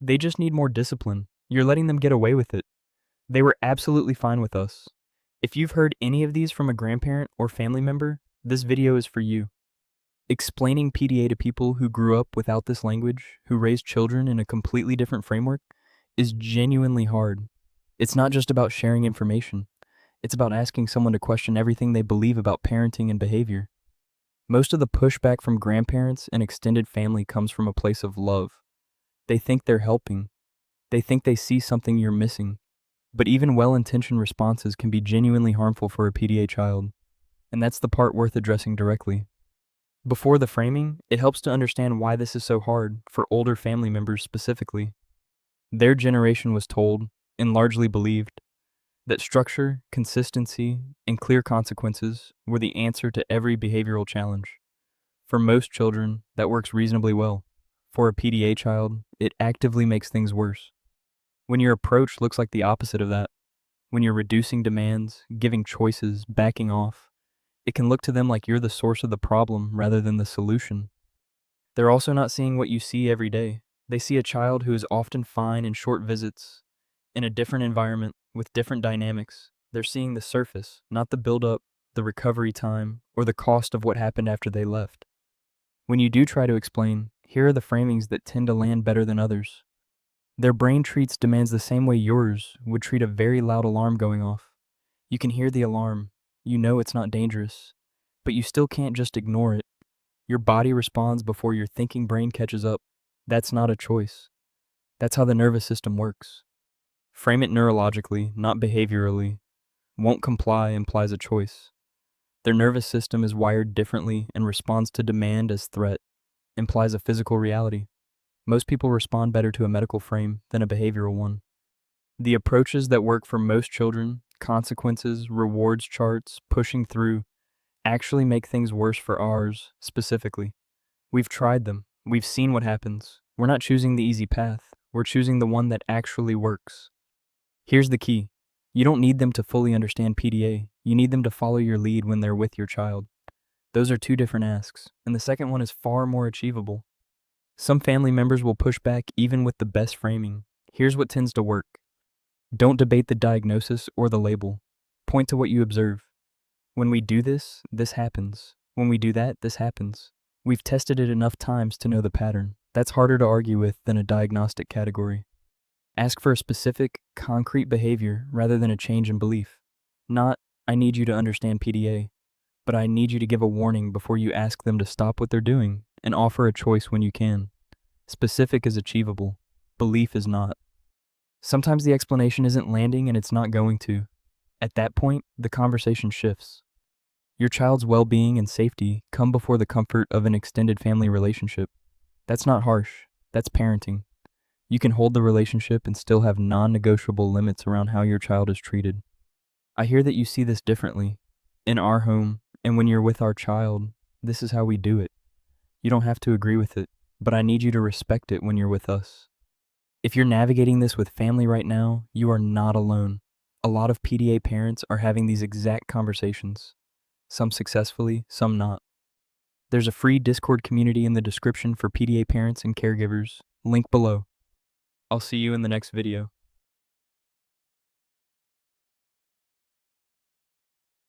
They just need more discipline. You're letting them get away with it. They were absolutely fine with us. If you've heard any of these from a grandparent or family member, this video is for you. Explaining PDA to people who grew up without this language, who raised children in a completely different framework, is genuinely hard. It's not just about sharing information. It's about asking someone to question everything they believe about parenting and behavior. Most of the pushback from grandparents and extended family comes from a place of love. They think they're helping. They think they see something you're missing. But even well-intentioned responses can be genuinely harmful for a PDA child. And that's the part worth addressing directly. Before the framing, it helps to understand why this is so hard for older family members specifically. Their generation was told, and largely believed, that structure, consistency, and clear consequences were the answer to every behavioral challenge. For most children, that works reasonably well. For a PDA child, it actively makes things worse. When your approach looks like the opposite of that, when you're reducing demands, giving choices, backing off, it can look to them like you're the source of the problem rather than the solution. They're also not seeing what you see every day. They see a child who is often fine in short visits, in a different environment, with different dynamics. They're seeing the surface, not the build-up, the recovery time, or the cost of what happened after they left. When you do try to explain, here are the framings that tend to land better than others. Their brain treats demands the same way yours would treat a very loud alarm going off. You can hear the alarm. You know it's not dangerous, but you still can't just ignore it. Your body responds before your thinking brain catches up. That's not a choice. That's how the nervous system works. Frame it neurologically, not behaviorally. Won't comply implies a choice. Their nervous system is wired differently and responds to demand as threat, implies a physical reality. Most people respond better to a medical frame than a behavioral one. The approaches that work for most children, consequences, rewards charts, pushing through, actually make things worse for ours, specifically. We've tried them. We've seen what happens. We're not choosing the easy path. We're choosing the one that actually works. Here's the key. You don't need them to fully understand PDA. You need them to follow your lead when they're with your child. Those are two different asks, and the second one is far more achievable. Some family members will push back even with the best framing. Here's what tends to work. Don't debate the diagnosis or the label. Point to what you observe. When we do this, this happens. When we do that, this happens. We've tested it enough times to know the pattern. That's harder to argue with than a diagnostic category. Ask for a specific, concrete behavior rather than a change in belief. Not, I need you to understand PDA, but I need you to give a warning before you ask them to stop what they're doing and offer a choice when you can. Specific is achievable. Belief is not. Sometimes the explanation isn't landing and it's not going to. At that point, the conversation shifts. Your child's well-being and safety come before the comfort of an extended family relationship. That's not harsh. That's parenting. You can hold the relationship and still have non-negotiable limits around how your child is treated. I hear that you see this differently. In our home, and when you're with our child, this is how we do it. You don't have to agree with it, but I need you to respect it when you're with us. If you're navigating this with family right now, you are not alone. A lot of PDA parents are having these exact conversations. Some successfully, some not. There's a free Discord community in the description for PDA parents and caregivers. Link below. I'll see you in the next video.